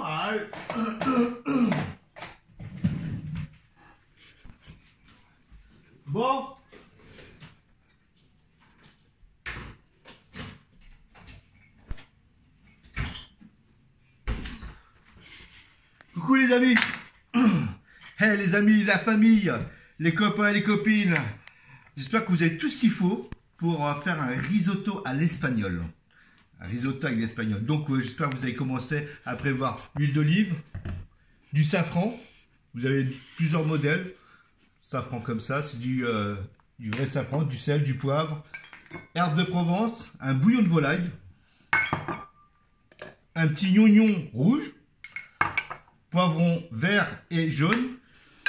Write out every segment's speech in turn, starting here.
Allez. Bon. Coucou les amis. Hey les amis, la famille, les copains et les copines. J'espère que vous avez tout ce qu'il faut pour faire un risotto à l'espagnol. Un risotto avec l'espagnol. Donc j'espère que vous avez commencé à prévoir l'huile d'olive, du safran. Vous avez plusieurs modèles. Safran comme ça, c'est du vrai safran, du sel, du poivre, herbes de Provence, un bouillon de volaille, un petit oignon rouge, poivron vert et jaune,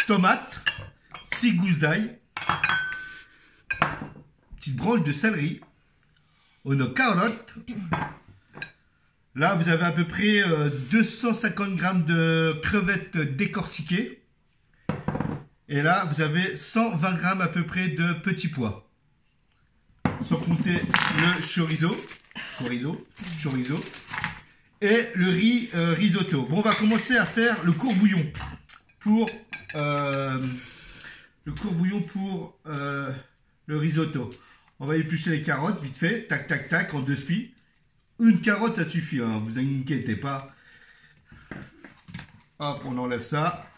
tomate, 6 gousses d'ail, petite branche de céleri, une carotte. Là, vous avez à peu près 250 grammes de crevettes décortiquées. Et là, vous avez 120 grammes à peu près de petits pois. Sans compter le chorizo et le riz risotto. Bon, on va commencer à faire le courbouillon pour le risotto. On va éplucher les carottes vite fait, tac tac tac, en 2 spies. Une carotte ça suffit, hein, vous inquiétez pas. Hop, on enlève ça.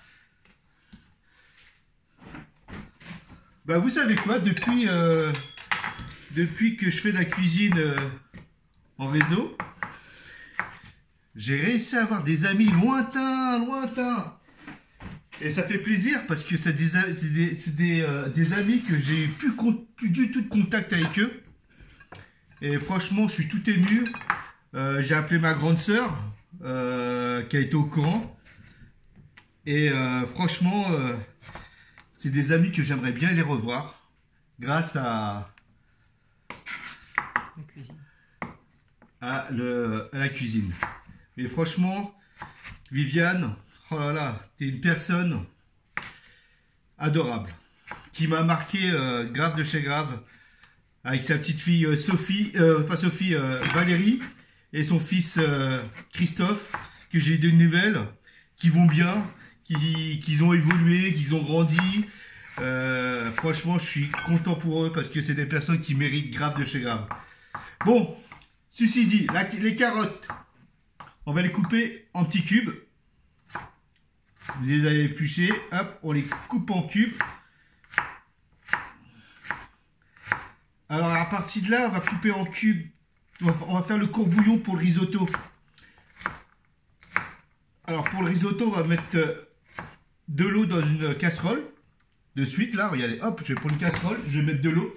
Bah vous savez quoi, depuis que je fais de la cuisine en réseau, j'ai réussi à avoir des amis lointains. Et ça fait plaisir parce que c'est des amis que j'ai plus du tout de contact avec eux. Et franchement, je suis tout ému. J'ai appelé ma grande sœur qui a été au courant. Et franchement, c'est des amis que j'aimerais bien les revoir grâce à la cuisine. Mais franchement, Viviane, oh là là, t'es une personne adorable qui m'a marqué grave de chez grave avec sa petite fille Valérie et son fils Christophe, que j'ai des nouvelles qui vont bien, qu'ils ont évolué, qu'ils ont grandi. Franchement, je suis content pour eux parce que c'est des personnes qui méritent grave de chez grave. Bon, ceci dit, les carottes, on va les couper en petits cubes. Vous les avez épluchés, hop, on les coupe en cubes. Alors à partir de là, on va couper en cubes. On va faire le courbouillon pour le risotto. Alors pour le risotto, on va mettre de l'eau dans une casserole. De suite, là, regardez, hop, je vais prendre une casserole, je vais mettre de l'eau.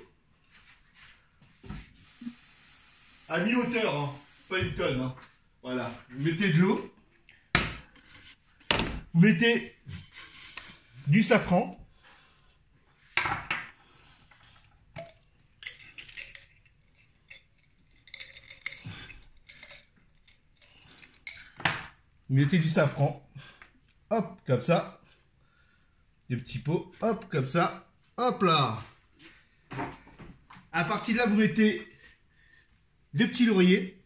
À mi-hauteur, hein, pas une tonne. Hein. Voilà, vous mettez de l'eau. Vous mettez du safran. Vous mettez du safran. Hop, comme ça. Des petits pots. Hop, comme ça. Hop là. À partir de là, vous mettez des petits lauriers.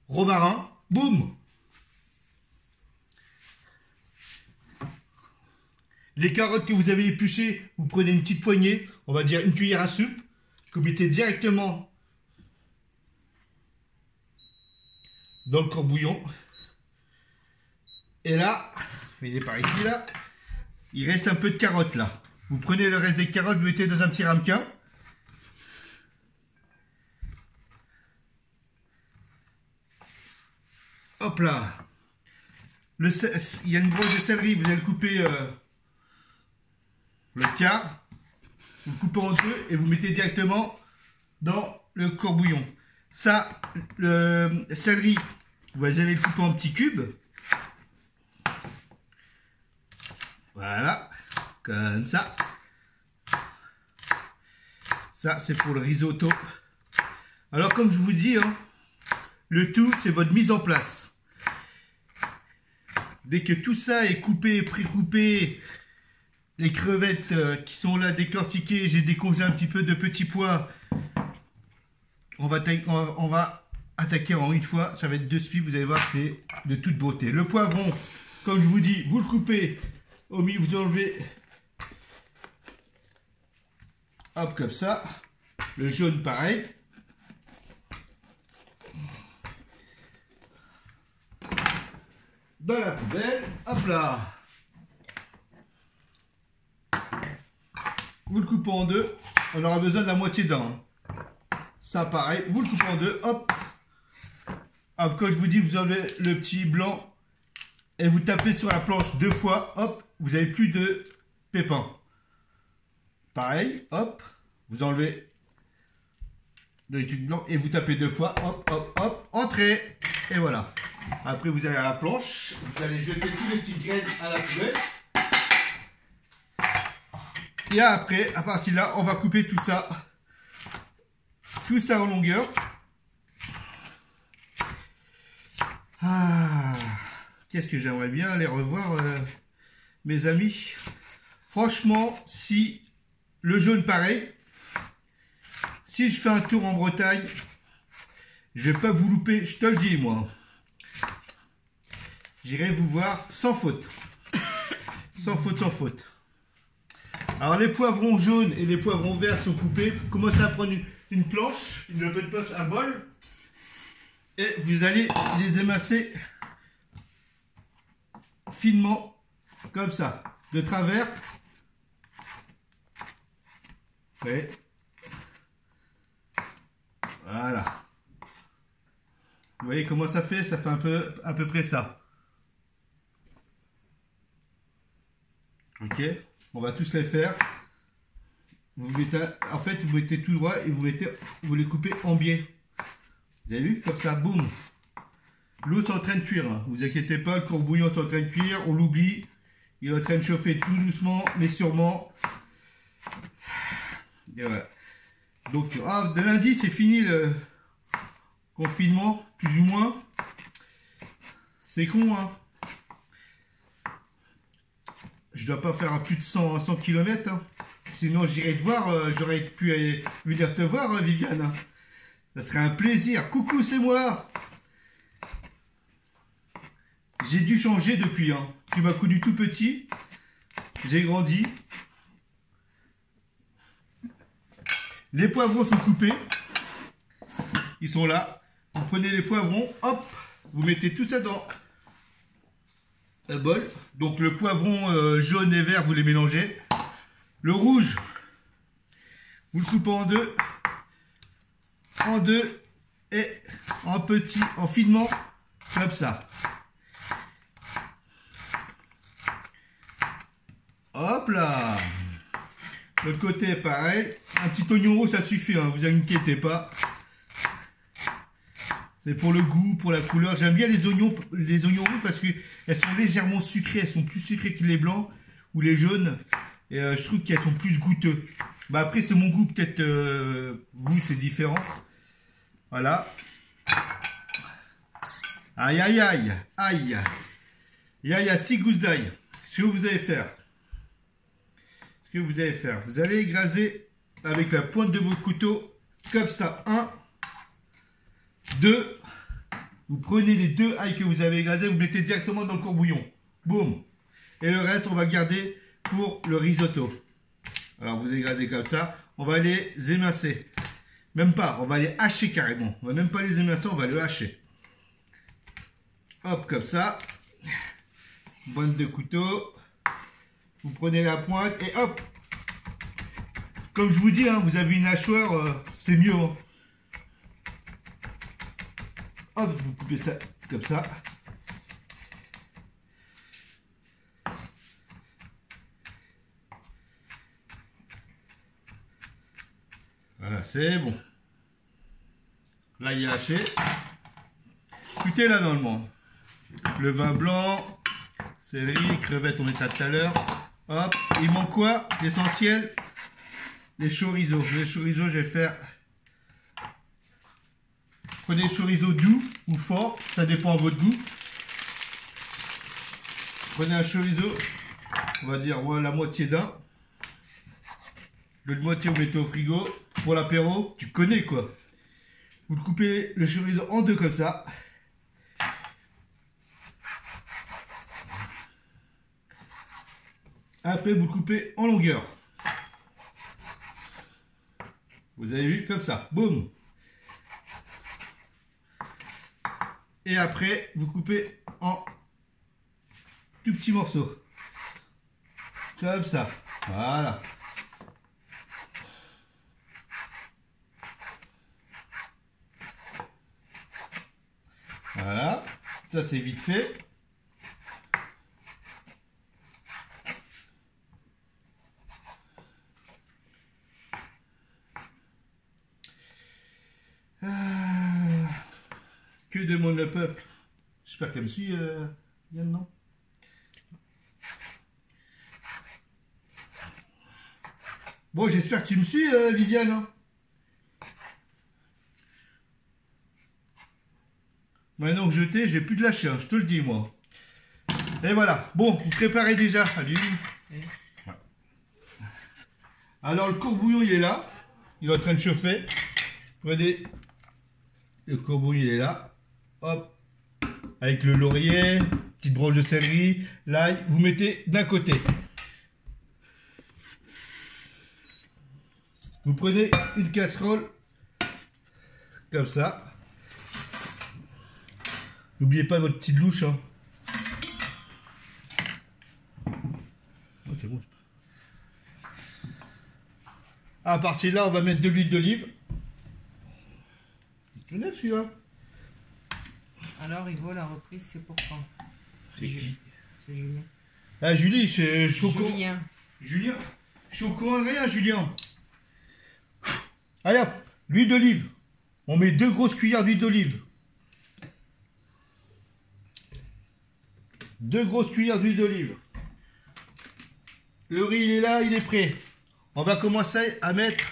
Romarin. Boum. Les carottes que vous avez épluchées, vous prenez une petite poignée, on va dire une cuillère à soupe, que vous mettez directement dans le courbouillon. Et là, mettez par ici là, il reste un peu de carottes là. Vous prenez le reste des carottes, vous mettez dans un petit ramequin. Hop là. Il y a une branche de céleri, vous allez le couper le quart, vous le coupez en deux et vous mettez directement dans le courbouillon. Ça, le céleri, vous allez le couper en petits cubes. Voilà, comme ça. Ça, c'est pour le risotto. Alors, comme je vous dis, hein, le tout, c'est votre mise en place. Dès que tout ça est coupé, pré-coupé, les crevettes qui sont là décortiquées, j'ai décongelé un petit peu de petits pois. On va attaquer en une fois, ça va être de suite, vous allez voir, c'est de toute beauté. Le poivron, comme je vous dis, vous le coupez au milieu, vous enlevez, hop, comme ça. Le jaune, pareil. Dans la poubelle, hop là. Vous le coupez en deux, on aura besoin de la moitié d'un. Ça, pareil, vous le coupez en deux, hop. Hop, comme je vous dis, vous enlevez le petit blanc et vous tapez sur la planche 2 fois, hop, vous n'avez plus de pépins. Pareil, hop, vous enlevez le truc blanc et vous tapez 2 fois, hop, hop, hop, entrez. Et voilà. Après, vous allez à la planche, vous allez jeter tous les petites graines à la poubelle. Et après, à partir de là, on va couper tout ça en longueur. Ah, qu'est-ce que j'aimerais bien aller revoir, mes amis. Franchement, si le jaune pareil, si je fais un tour en Bretagne, je vais pas vous louper, je te le dis moi. J'irai vous voir sans faute. Sans faute, sans faute. Alors les poivrons jaunes et les poivrons verts sont coupés. Commencez à prendre une planche, un bol. Et vous allez les émasser finement, comme ça, de travers. Ouais. Voilà. Vous voyez comment ça fait? Ça fait à peu près ça. Ok, on va tous les faire. Vous mettez, en fait, vous mettez tout droit et vous les coupez en biais. Vous avez vu? Comme ça, boum. L'eau est en train de cuire. Hein. Vous inquiétez pas, le courbouillon est en train de cuire. On l'oublie. Il est en train de chauffer tout doucement, mais sûrement. Et voilà. Donc, de lundi, c'est fini le confinement, plus ou moins. C'est con, hein. Je dois pas faire à plus de 100 km. Hein. Sinon, j'irai te voir. J'aurais pu venir te voir, hein, Viviane. Hein. Ça serait un plaisir. Coucou, c'est moi. J'ai dû changer depuis. Hein. Tu m'as connu tout petit. J'ai grandi. Les poivrons sont coupés. Ils sont là. Vous prenez les poivrons. Hop. Vous mettez tout ça dans un bol. Donc le poivron jaune et vert, vous les mélangez. Le rouge, vous le coupez en deux et en finement, comme ça. Hop là. L'autre côté, pareil. Un petit oignon rouge, ça suffit, hein, vous inquiétez pas. C'est pour le goût, pour la couleur. J'aime bien les oignons rouges parce qu'elles sont légèrement sucrées. Elles sont plus sucrées que les blancs ou les jaunes. Et je trouve qu'elles sont plus goûteuses. Bah après, c'est mon goût. Peut-être vous, c'est différent. Voilà. Aïe, aïe, aïe. Aïe. Il y a 6 gousses d'ail. Ce que vous allez faire. Vous allez écraser avec la pointe de vos couteaux. Comme ça. 1. 2, vous prenez les 2 ails que vous avez écrasés, vous mettez directement dans le courbouillon. Boum. Et le reste, on va le garder pour le risotto. Alors, vous écrasez comme ça. On va les émincer. Même pas, on va les hacher carrément. On va même pas les émincer, on va les hacher. Hop, comme ça. Pointe de couteau. Vous prenez la pointe et hop. Comme je vous dis, hein, vous avez une hachoir, c'est mieux. Hein. Hop, vous coupez ça comme ça. Voilà, c'est bon. Là, il est haché. Tout est là normalement. Le vin blanc, céleri, crevettes, on met ça tout à l'heure. Hop, il manque quoi? L'essentiel, les chorizo. Les chorizo, je vais faire... Prenez des chorizo doux ou fort, ça dépend de votre goût. Prenez un chorizo, on va dire voilà, la moitié d'un. L'autre moitié, vous mettez au frigo. Pour l'apéro, tu connais quoi. Vous le coupez le chorizo en deux comme ça. Après, vous le coupez en longueur. Vous avez vu, comme ça. Boum. Et après, vous coupez en tout petits morceaux. Comme ça. Voilà. Voilà. Ça, c'est vite fait. Que demande le peuple? J'espère qu'elle me suit, Yann, non? Bon, j'espère que tu me suis, Viviane. Hein. Maintenant que je t'ai, j'ai plus de lâcher, hein, je te le dis, moi. Et voilà. Bon, vous préparez déjà. Allez. Alors, le courbouillon, il est là. Il est en train de chauffer. Prenez le courbouillon, il est là. Hop. Avec le laurier, petite branche de céleri, l'ail, vous mettez d'un côté. Vous prenez une casserole, comme ça. N'oubliez pas votre petite louche. Hein. Oh, c'est bon. À partir de là, on va mettre de l'huile d'olive. C'est tout neuf celui-là. Alors, Hugo, la reprise, c'est pour quand? C'est qui? C'est Julien. Ah, Julie, je suis au courant. Julien. Julien, je suis au courant de rien, Julien. Allez hop, l'huile d'olive. On met 2 grosses cuillères d'huile d'olive. 2 grosses cuillères d'huile d'olive. Le riz, il est là, il est prêt. On va commencer à mettre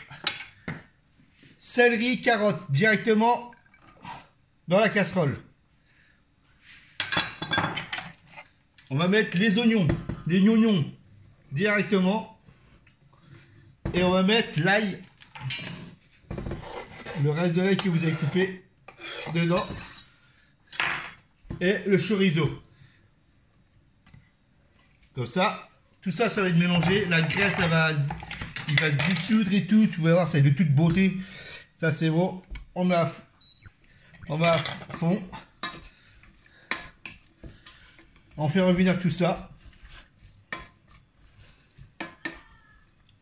céleri, carottes directement dans la casserole. On va mettre les oignons, les gnognons directement. Et on va mettre l'ail, le reste de l'ail que vous avez coupé dedans. Et le chorizo. Comme ça, tout ça, ça va être mélangé. La graisse, il va se dissoudre et tout. Tu vas voir, ça est de toute beauté. Ça, c'est bon. On met à fond. On fait revenir tout ça.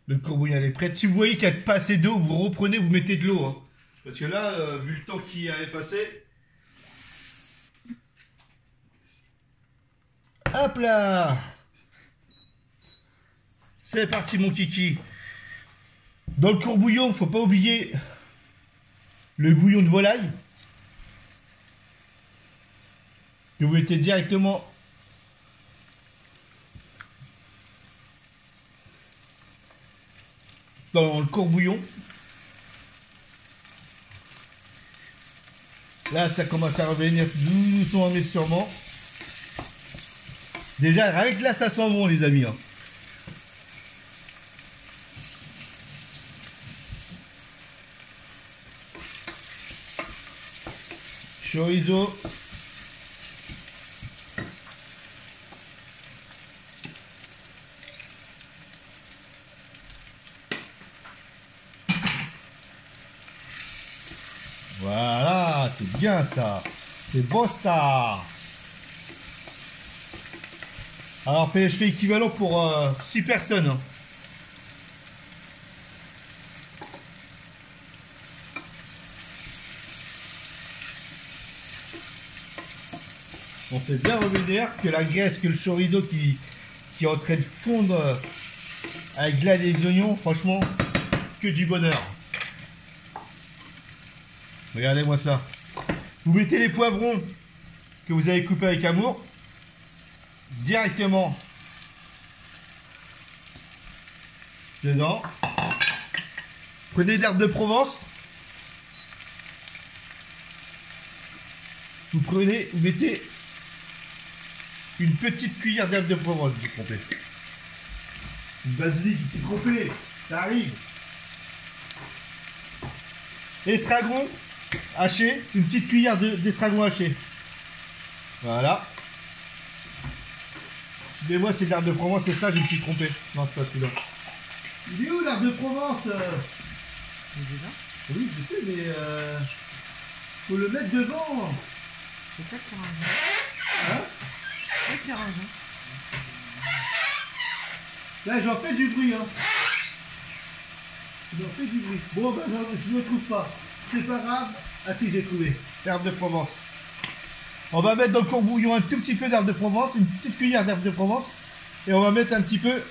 Le courbouillon est prêt. Si vous voyez qu'il n'y a pas assez d'eau, vous reprenez, vous mettez de l'eau. Hein. Parce que là, vu le temps qui avait passé. Hop là! C'est parti, mon kiki. Dans le courbouillon, il ne faut pas oublier le bouillon de volaille. Que vous mettez directement dans le courbouillon. Là, ça commence à revenir doucement mais sûrement. Déjà, avec là, ça sent bon, les amis. Hein. Chorizo. Voilà, c'est bien ça. C'est beau ça. Alors, je fais équivalent pour 6 personnes. Hein. On fait bien revenir que la graisse, que le chorizo qui est en train de fondre avec là les oignons, franchement, que du bonheur. Regardez-moi ça. Vous mettez les poivrons que vous avez coupés avec amour directement dedans. Prenez de l'herbe de Provence. Vous mettez une petite cuillère d'herbe de Provence, vous trompez. Une basilic qui s'est trompée, ça arrive. Estragon, haché, une petite cuillère d'estragon haché. Voilà. Mais moi c'est de l'herbe de Provence, c'est ça, je me suis trompé. Non, c'est pas celui-là. Il est où l'herbe de Provence? Il est là. Oui, je sais, mais faut le mettre devant. C'est ça qui range. Hein? C'est ça qui range. Là, j'en fais du bruit, hein. J'en fais du bruit. Bon, ben non, je ne le trouve pas. C'est pas grave. Ah si, j'ai trouvé. L'herbe de Provence. On va mettre dans le courbouillon un tout petit peu d'herbe de Provence, une petite cuillère d'herbe de Provence. Et on va mettre un petit peu.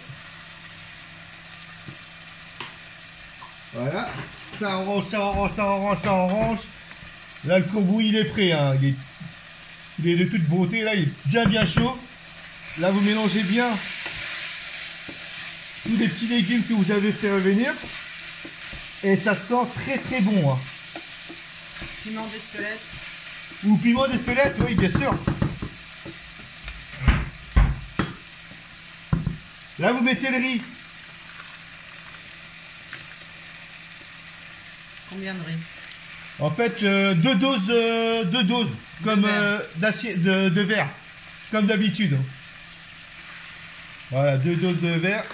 Voilà. Ça arrange, ça arrange, ça arrange, ça arrange. Là, le courbouillon, il est prêt, hein. Il est de toute beauté, là, il est bien chaud. Là, vous mélangez bien tous les petits légumes que vous avez fait revenir. Et ça sent très bon, hein. Piment d'Espelette. Ou piment d'Espelette, oui, bien sûr. Là, vous mettez le riz. Combien de riz? En fait, deux doses comme d'acier de verre, comme d'habitude. Voilà, 2 doses de verre.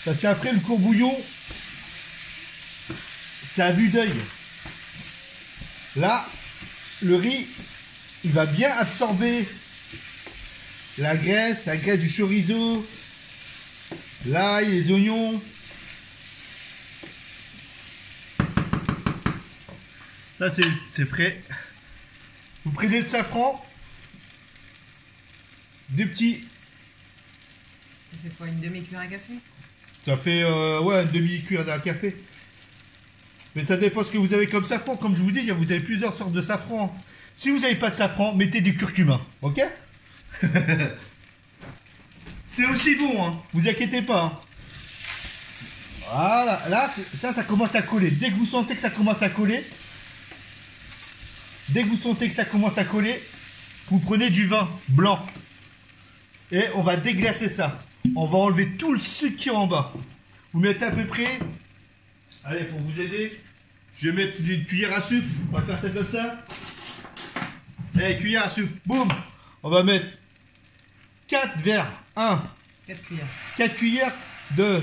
Parce qu'après le courbouillon, c'est à vue d'œil. Là, le riz, il va bien absorber la graisse du chorizo, l'ail, les oignons. Là, c'est prêt. Vous prenez le safran, des petits. Ça fait quoi, une demi-cuillère à café? Ça fait ouais, une demi-cuillère à café. Mais ça dépend ce que vous avez comme safran. Comme je vous dis, vous avez plusieurs sortes de safran. Si vous n'avez pas de safran, mettez du curcuma. Ok? C'est aussi bon, hein. Vous inquiétez pas. Hein. Voilà. Là, ça commence à coller. Dès que vous sentez que ça commence à coller, vous prenez du vin blanc. Et on va déglacer ça. On va enlever tout le sucre qui est en bas. Vous mettez à peu près. Allez, pour vous aider, je vais mettre une cuillère à soupe. On va faire ça comme ça. Allez, cuillère à soupe. Boum. On va mettre 4 verres. 4 cuillères. 4 cuillères de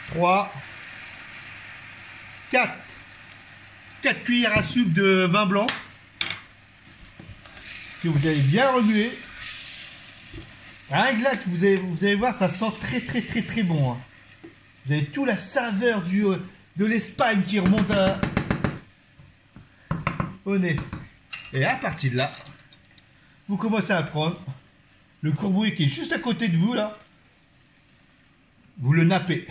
3, 4 cuillères à soupe de vin blanc. Que vous allez bien remuer. Rien que là, vous allez voir, ça sent très bon. Hein. Vous avez toute la saveur de l'Espagne qui remonte au nez. Et à partir de là, vous commencez à prendre le courbouillon qui est juste à côté de vous là. Vous le nappez.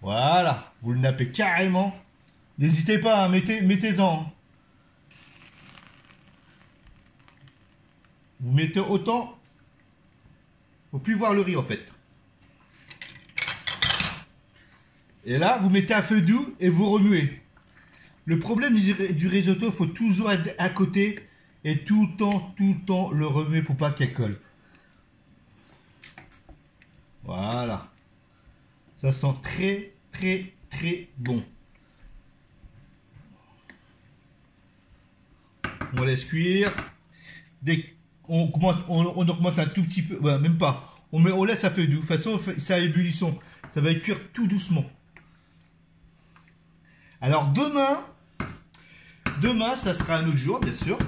Voilà, vous le nappez carrément. N'hésitez pas, hein, mettez-en. Vous mettez autant. Faut plus voir le riz en fait. Et là, vous mettez à feu doux et vous remuez. Le problème du risotto, il faut toujours être à côté et tout le temps le remuer pour pas qu'elle colle. Voilà. Ça sent très bon. On laisse cuire. Dès qu'on augmente un tout petit peu, ouais, même pas. On laisse à feu doux. De toute façon, c'est à ébullition. Ça va cuire tout doucement. Alors demain, ça sera un autre jour, bien sûr.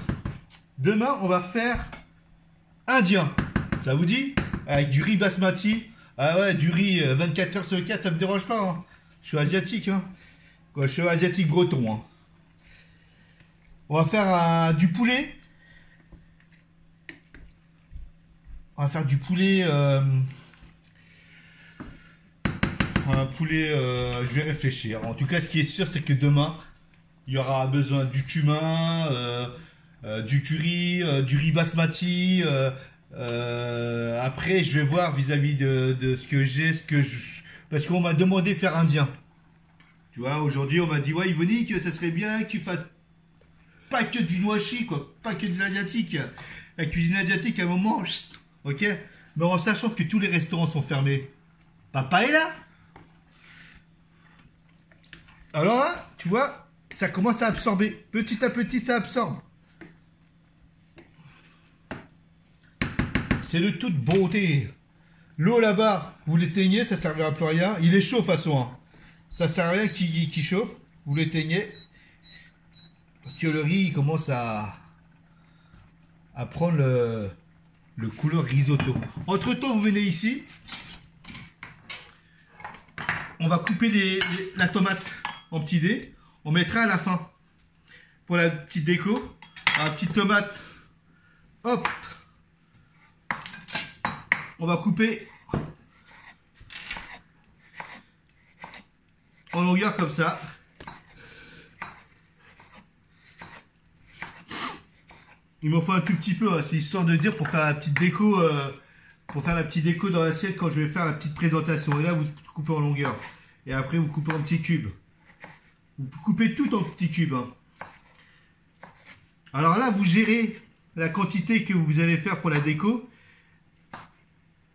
Demain, on va faire indien. Ça vous dit? Avec du riz basmati. Ah ouais, du riz 24 heures sur 24, ça me dérange pas. Hein. Je suis asiatique. Hein. Quoi, je suis asiatique breton. Hein. On va faire du poulet. On va faire du poulet. Un poulet. Je vais réfléchir. En tout cas, ce qui est sûr, c'est que demain, il y aura besoin du cumin, du curry, du riz basmati. Après, je vais voir vis-à-vis de ce que j'ai, parce qu'on m'a demandé de faire indien. Tu vois, aujourd'hui, on m'a dit, ouais, Yvonne, que ça serait bien que tu fasses pas que du noachi, quoi, pas que de l'asiatique. La cuisine asiatique, à un moment, ok, mais en sachant que tous les restaurants sont fermés, Papa est là. Alors là, tu vois, ça commence à absorber. Petit à petit, ça absorbe. C'est de toute beauté. L'eau là-bas, vous l'éteignez, ça ne servira plus à rien. Il est chaud de toute façon. Hein. Ça ne sert à rien qui chauffe. Vous l'éteignez. Parce que le riz il commence à prendre le couleur risotto. Entre temps, vous venez ici. On va couper la tomate en petits dés. On mettra à la fin. Pour la petite déco. La petite tomate. Hop. On va couper en longueur comme ça. Il m'en faut un tout petit peu, hein. C'est histoire de dire pour faire la petite déco, dans l'assiette quand je vais faire la petite présentation. Et là, vous coupez en longueur. Et après, vous coupez en petits cubes. Vous coupez tout en petits cubes. Hein. Alors là, vous gérez la quantité que vous allez faire pour la déco.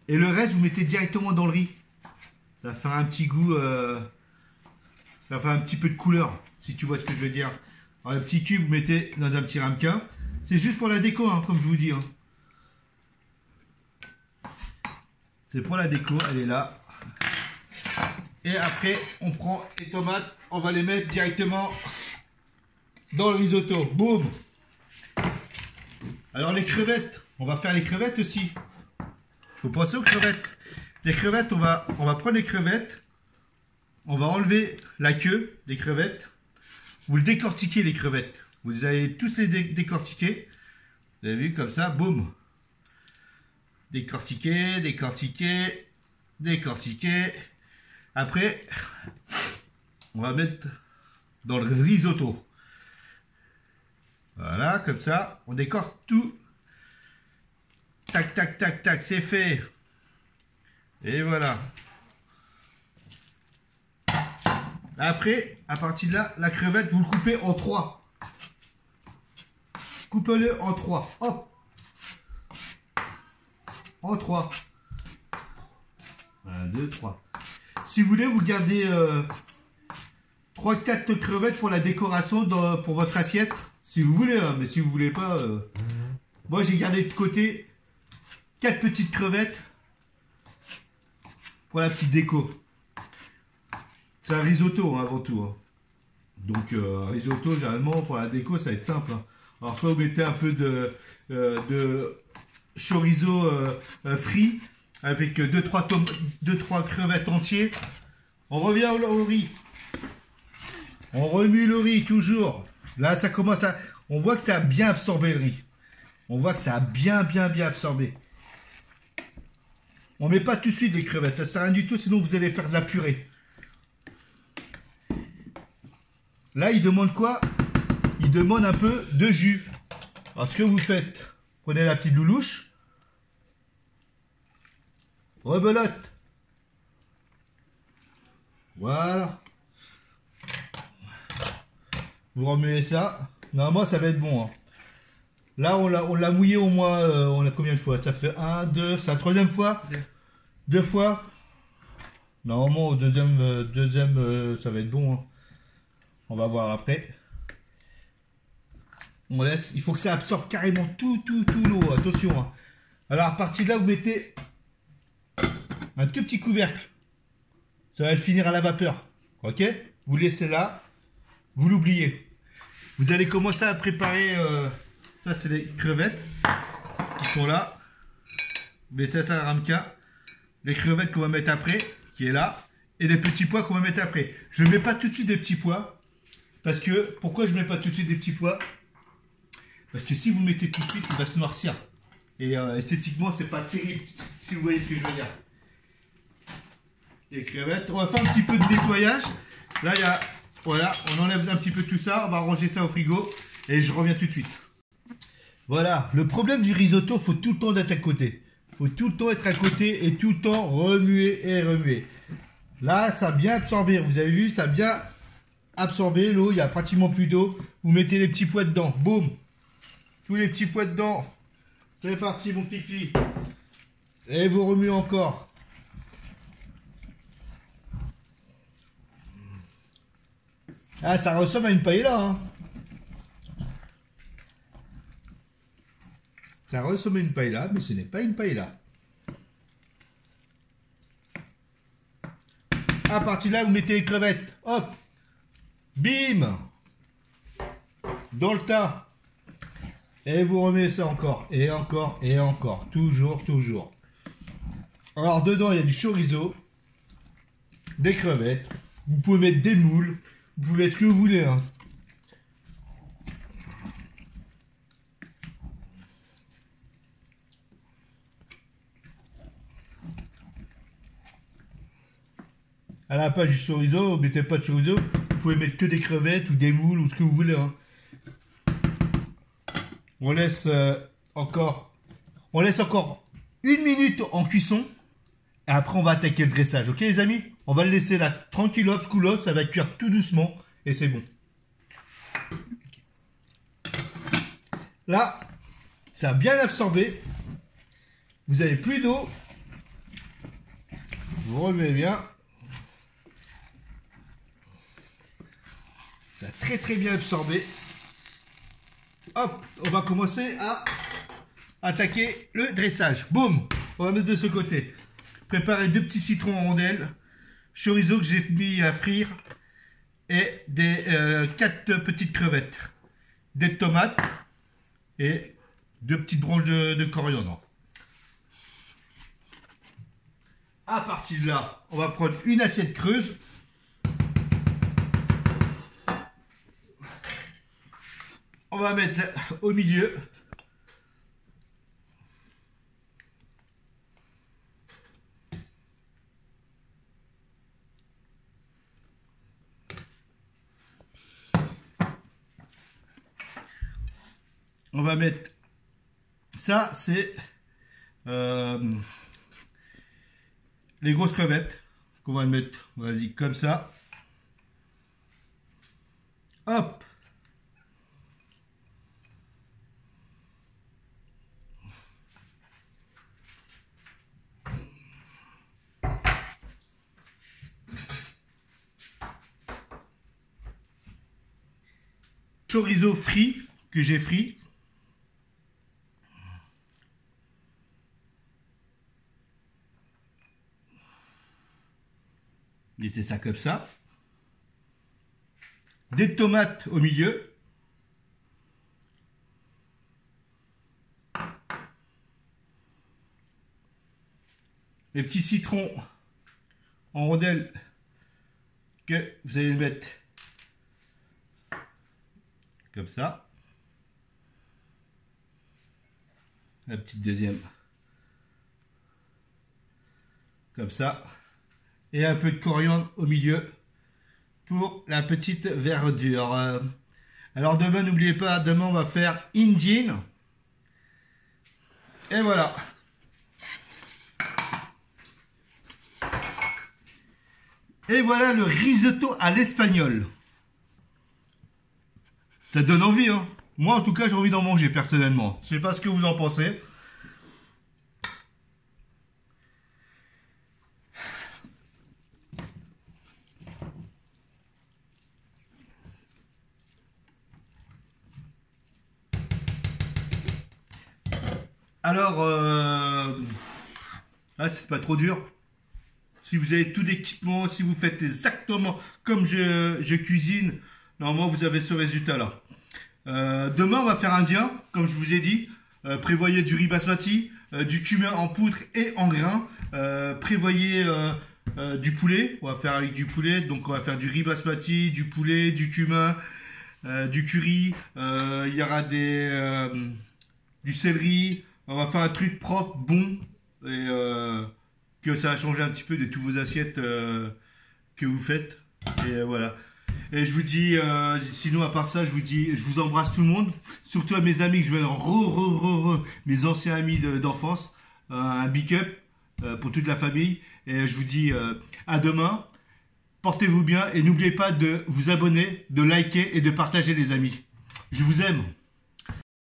Et le reste, vous mettez directement dans le riz. Ça va faire un petit goût, ça va faire un petit peu de couleur, si tu vois ce que je veux dire. Alors, le petit cube, vous mettez dans un petit ramequin. C'est juste pour la déco, hein, comme je vous dis. Hein. C'est pour la déco, elle est là. Et après, on prend les tomates, on va les mettre directement dans le risotto. Boum! Alors les crevettes, on va faire les crevettes aussi. Il faut penser aux crevettes. Les crevettes, on va prendre les crevettes. On va enlever la queue des crevettes. Vous le décortiquez les crevettes. Vous allez tous les décortiquer. Vous avez vu comme ça, boum. Décortiquer, décortiquer, décortiquer. Après, on va mettre dans le risotto. Voilà, comme ça, on décortique tout. Tac, tac, tac, tac, c'est fait. Et voilà. Après, à partir de là, la crevette, vous le coupez en 3. Coupez-le en 3. Hop. En 3. 1, 2, 3. Si vous voulez, vous gardez 3-4 crevettes pour la décoration pour votre assiette. Si vous voulez, hein, mais si vous voulez pas... Moi, j'ai gardé de côté 4 petites crevettes pour la petite déco. C'est un risotto hein, avant tout. Hein. Donc, un risotto, généralement, pour la déco, ça va être simple. Hein. Alors, soit vous mettez un peu de chorizo frit avec 2-3 crevettes entiers. On revient au riz. On remue le riz toujours. Là, ça commence à... On voit que ça a bien absorbé le riz. On voit que ça a bien absorbé. On ne met pas tout de suite les crevettes. Ça ne sert à rien du tout, sinon vous allez faire de la purée. Là, il demande quoi? Il demande un peu de jus. Alors, ce que vous faites, prenez la petite loulouche. Rebelote. Voilà. Vous remuez ça. Normalement, ça va être bon. Hein. Là, on l'a mouillé au moins. On a combien de fois? Ça fait 1, 2. C'est la troisième fois? 2 fois. Normalement, au deuxième, ça va être bon. Hein. On va voir après. On laisse. Il faut que ça absorbe carrément tout l'eau. Attention. Hein. Alors, à partir de là, vous mettez un tout petit couvercle. Ça va le finir à la vapeur. Ok? Vous laissez là. Vous l'oubliez. Vous allez commencer à préparer... ça, c'est les crevettes qui sont là. Mais ça, c'est un ramequin. Les crevettes qu'on va mettre après, qui est là. Et les petits pois qu'on va mettre après. Je ne mets pas tout de suite des petits pois. Parce que... Pourquoi je ne mets pas tout de suite des petits pois? Parce que si vous mettez tout de suite, il va se noircir. Et esthétiquement, c'est pas terrible. Si vous voyez ce que je veux dire. Les crevettes. On va faire un petit peu de nettoyage. Là, il y a... Voilà, on enlève un petit peu tout ça. On va ranger ça au frigo. Et je reviens tout de suite. Voilà. Le problème du risotto, il faut tout le temps être à côté. Il faut tout le temps être à côté et tout le temps remuer et remuer. Là, ça a bien absorbé. Vous avez vu, ça a bien absorbé l'eau. Il n'y a pratiquement plus d'eau. Vous mettez les petits pois dedans. Boum. Tous les petits pois dedans. C'est parti, mon pipi. Et vous remuez encore. Ah, ça ressemble à une paella, hein. Ça ressemble à une paella, mais ce n'est pas une paella. À partir de là, vous mettez les crevettes. Hop. Bim. Dans le tas. Et vous remettez ça encore. Et encore. Et encore. Toujours, toujours. Alors, dedans, il y a du chorizo. Des crevettes. Vous pouvez mettre des moules. Vous pouvez mettre ce que vous voulez, hein. À la page du chorizo, vous mettez pas de chorizo, vous pouvez mettre que des crevettes ou des moules ou ce que vous voulez, hein. On laisse encore 1 minute en cuisson et après on va attaquer le dressage, ok les amis? On va le laisser là tranquillos, coolos, ça va cuire tout doucement et c'est bon. Là, ça a bien absorbé. Vous avez plus d'eau. Vous remuez bien. Ça a très bien absorbé. Hop, on va commencer à attaquer le dressage. Boum, on va mettre de ce côté. Préparer 2 petits citrons en rondelles, chorizo que j'ai mis à frire et des 4 petites crevettes, des tomates et 2 petites branches de coriandre. À partir de là, on va prendre une assiette creuse. On va mettre au milieu. On va mettre ça, c'est les grosses crevettes qu'on va mettre, vas-y, comme ça. Hop. Chorizo frit que j'ai frit. Mettez ça comme ça. Des tomates au milieu. Les petits citrons en rondelles que vous allez mettre comme ça. La petite deuxième comme ça. Et un peu de coriandre au milieu pour la petite verdure. Alors demain, n'oubliez pas, demain on va faire Indian. Et voilà. Et voilà le risotto à l'espagnol. Ça donne envie, hein. Moi, en tout cas, j'ai envie d'en manger, personnellement. Je sais pas ce que vous en pensez. Alors, c'est pas trop dur. Si vous avez tout l'équipement, si vous faites exactement comme je cuisine, normalement, vous avez ce résultat-là. Demain, on va faire indien, comme je vous ai dit. Prévoyez du riz basmati, du cumin en poudre et en grains. Prévoyez du poulet. On va faire avec du poulet. Donc, on va faire du riz basmati, du poulet, du cumin, du curry. Il y aura du céleri. On va faire un truc propre, bon. Et que ça va changer un petit peu de tous vos assiettes que vous faites. Et voilà. Et je vous dis, sinon à part ça, je vous embrasse tout le monde. Surtout à mes amis que je vais mes anciens amis d'enfance. Un big up pour toute la famille. Et je vous dis à demain. Portez-vous bien et n'oubliez pas de vous abonner, de liker et de partager les amis. Je vous aime.